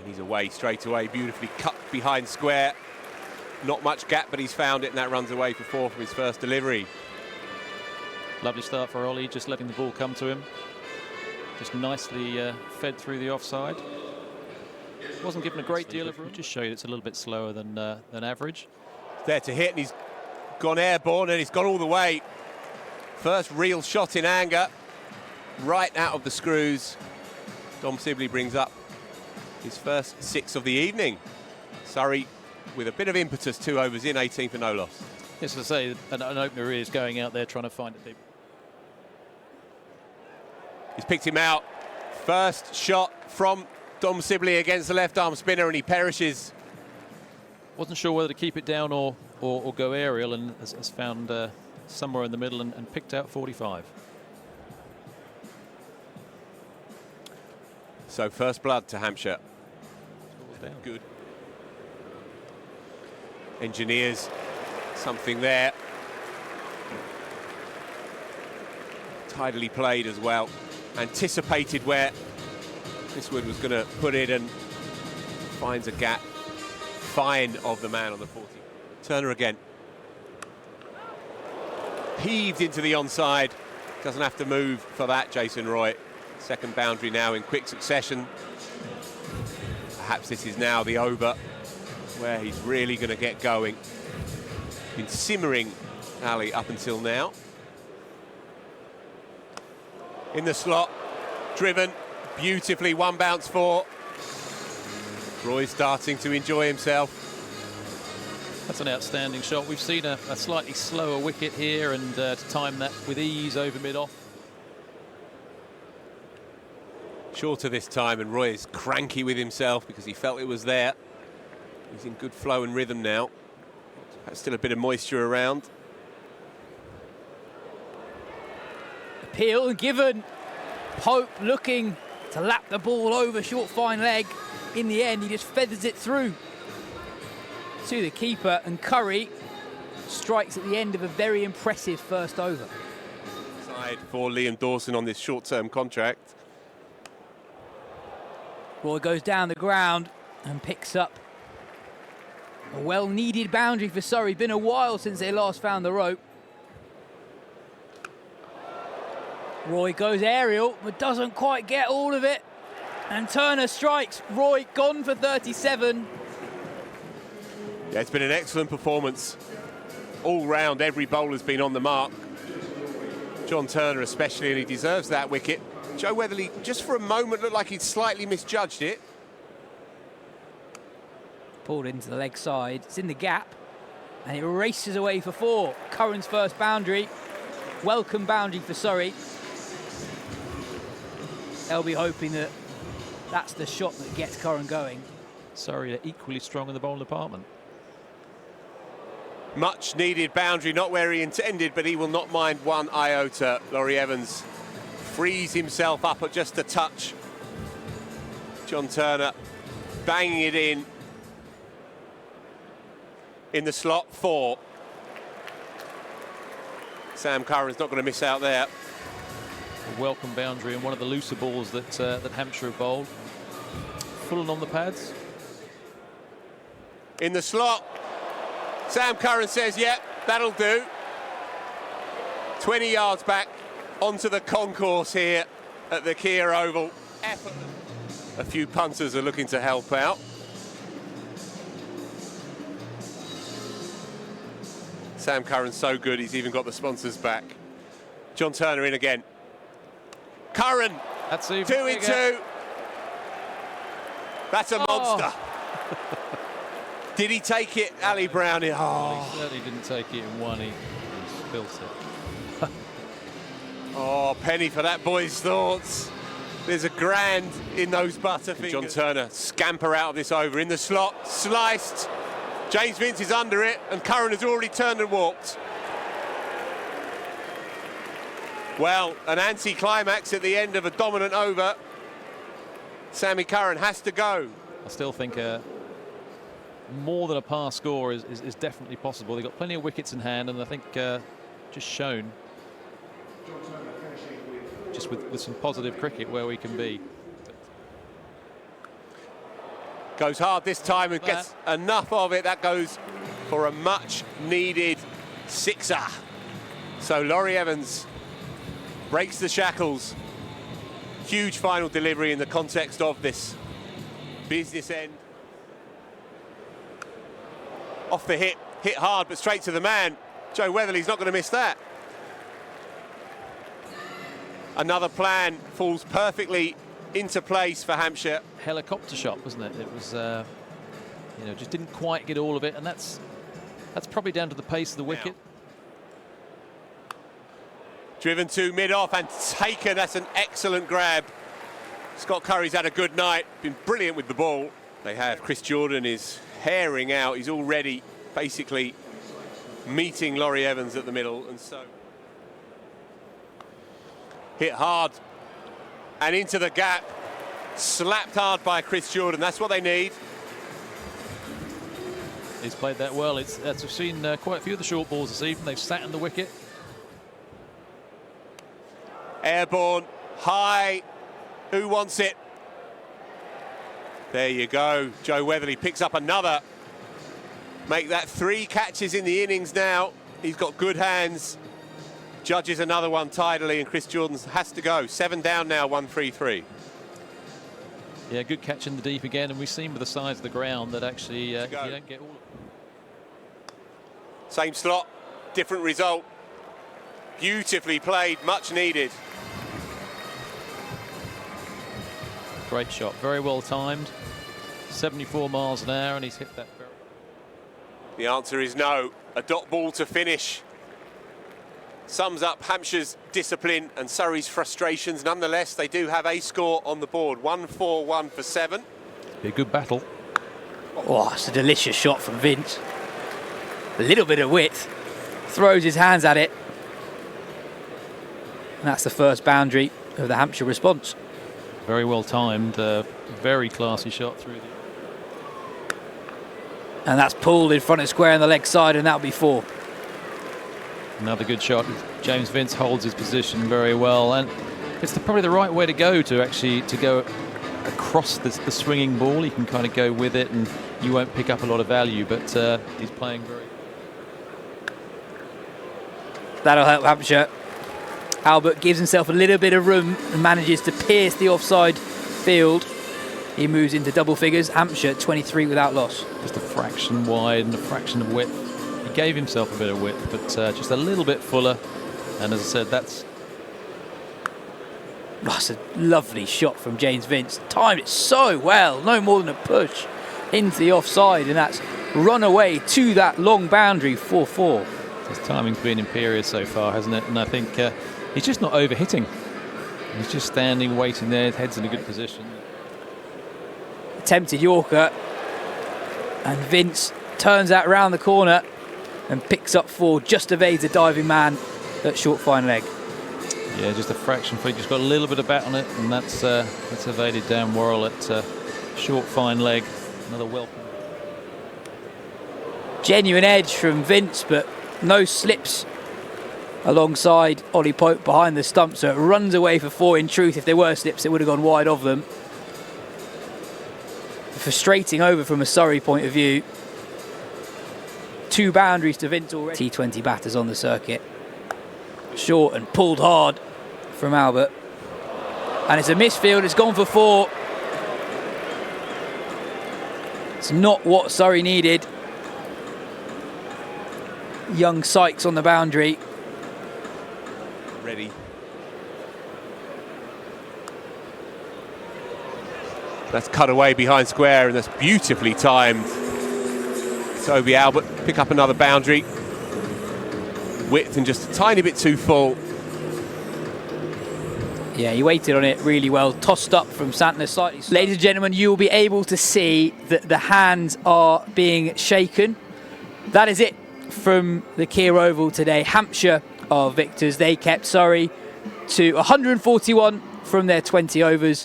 And he's away straight away, beautifully cut behind square. Not much gap, but he's found it, and that runs away for 4 from his first delivery. Lovely start for Ollie, just letting the ball come to him. Just nicely fed through the offside. Wasn't given a great deal of room. Just show you it's a little bit slower than average. There to hit, and he's gone airborne, and he's gone all the way. First real shot in anger, right out of the screws. Dom Sibley brings up his first 6 of the evening. Surrey with a bit of impetus, 2 overs in, 18 for no loss. Yes, as I say, an opener is going out there trying to find it deep. He's picked him out. First shot from Dom Sibley against the left arm spinner, and he perishes. Wasn't sure whether to keep it down or go aerial, and has found somewhere in the middle and picked out 45. So first blood to Hampshire. Good. Engineers something there. Tidily played as well. Anticipated where Chriswood was going to put it, and finds a gap. Fine of the man on the 40. Turner again. Heaved into the onside. Doesn't have to move for that, Jason Roy. Second boundary now in quick succession. Perhaps this is now the over where he's really going to get going. Been simmering Ali up until now. In the slot, driven beautifully, 1 bounce 4. Roy's starting to enjoy himself. That's an outstanding shot. We've seen a slightly slower wicket here, and to time that with ease over mid-off. Shorter this time, and Roy is cranky with himself because he felt it was there. He's in good flow and rhythm now. There's still a bit of moisture around. Appeal given. Pope looking to lap the ball over short fine leg. In the end, he just feathers it through to the keeper, and Currie strikes at the end of a very impressive first over. Side for Liam Dawson on this short-term contract. Roy goes down the ground and picks up a well-needed boundary for Surrey. Been a while since they last found the rope. Roy goes aerial, but doesn't quite get all of it. And Turner strikes. Roy gone for 37. Yeah, it's been an excellent performance. All round, every bowler's been on the mark. John Turner especially, and he deserves that wicket. Joe Weatherly, just for a moment, looked like he'd slightly misjudged it. Pulled into the leg side. It's in the gap, and it races away for 4. Curran's first boundary. Welcome boundary for Surrey. They'll be hoping that that's the shot that gets Curran going. Surrey are equally strong in the bowling department. Much needed boundary, not where he intended, but he will not mind 1 iota. Laurie Evans frees himself up at just a touch. John Turner banging it in the slot 4. Sam Curran's not going to miss out there. A welcome boundary and one of the looser balls that that Hampshire have bowled. Full on the pads. In the slot. Sam Curran says, yep, that'll do. 20 yards back onto the concourse here at the Kia Oval. A few punters are looking to help out. Sam Curran's so good, he's even got the sponsors back. John Turner in again. Curran, that's 2 in 2. That's a monster. Did he take it, Ali Brown? Oh. He certainly didn't take it in 1, he spilt it. Oh, penny for that boy's thoughts. There's a grand in those butterfingers. John Turner scamper out of this over in the slot, sliced. James Vince is under it, and Curran has already turned and walked. Well, an anti-climax at the end of a dominant over. Sammy Curran has to go. I still think more than a par score is definitely possible. They've got plenty of wickets in hand, and I think just shown just with some positive cricket where we can be. Goes hard this time and gets enough of it. That goes for a much-needed sixer. So Laurie Evans breaks the shackles. Huge final delivery in the context of this business end. Off the hit hard, but straight to the man. Joe Weatherly's not going to miss that. Another plan falls perfectly into place for Hampshire. Helicopter shot, wasn't it? It was, you know, just didn't quite get all of it, and that's probably down to the pace of the wicket. Driven to mid-off and taken. That's an excellent grab. Scott Currie's had a good night, been brilliant with the ball. They have. Chris Jordan is herring out. He's already basically meeting Laurie Evans at the middle, and so hit hard and into the gap. Slapped hard by Chris Jordan. That's what they need. He's played that well. We've seen quite a few of the short balls this evening. They've sat in the wicket. Airborne, high. Who wants it? There you go. Joe Weatherly picks up another. Make that 3 catches in the innings now. He's got good hands. Judges another one tidily, and Chris Jordan has to go. 7 down now, 1-3-3. Yeah, good catch in the deep again, and we've seen with the size of the ground that actually you don't get all. Same slot, different result. Beautifully played, much needed. Great shot, very well timed. 74 miles an hour, and he's hit that very. The answer is no. A dot ball to finish. Sums up Hampshire's discipline and Surrey's frustrations. Nonetheless, they do have a score on the board. 1-4-1 for 7. Be a good battle. Oh, it's a delicious shot from Vince. A little bit of width. Throws his hands at it. And that's the first boundary of the Hampshire response. Very well timed. Very classy shot through the. And that's pulled in front of square on the leg side, and that'll be 4. Another good shot. James Vince holds his position very well, and it's probably the right way to go to go across the swinging ball. You can kind of go with it, and you won't pick up a lot of value. But he's playing very. That'll help Hampshire. Albert gives himself a little bit of room and manages to pierce the offside field. He moves into double figures. Hampshire 23 without loss. Just a fraction wide and a fraction of width. He gave himself a bit of width, but just a little bit fuller. And as I said, that's a lovely shot from James Vince. Timed it so well. No more than a push into the offside, and that's run away to that long boundary. 4-4. His timing's been imperious so far, hasn't it? And I think he's just not over-hitting. He's just standing, waiting there. His head's in a good position. Attempted Yorker, and Vince turns that round the corner and picks up 4, just evades the diving man at short fine leg. Yeah, just a fraction. He just got a little bit of bat on it, and that's evaded down Worrell at short fine leg. Another welcome. Genuine edge from Vince, but no slips alongside Ollie Pope behind the stump, so it runs away for 4. In truth, if there were slips, it would have gone wide of them. Frustrating over from a Surrey point of view. 2 boundaries to Vince already. T20 batters on the circuit. Short and pulled hard from Albert. And it's a misfield, it's gone for 4. It's not what Surrey needed. Young Sykes on the boundary. Ready. That's cut away behind square, and that's beautifully timed. Toby Albert pick up another boundary. Width and just a tiny bit too full. Yeah, he waited on it really well. Tossed up from Santner slightly. Ladies and gentlemen, you will be able to see that the hands are being shaken. That is it from the Keir Oval today. Hampshire are victors. They kept Surrey to 141 from their 20 overs.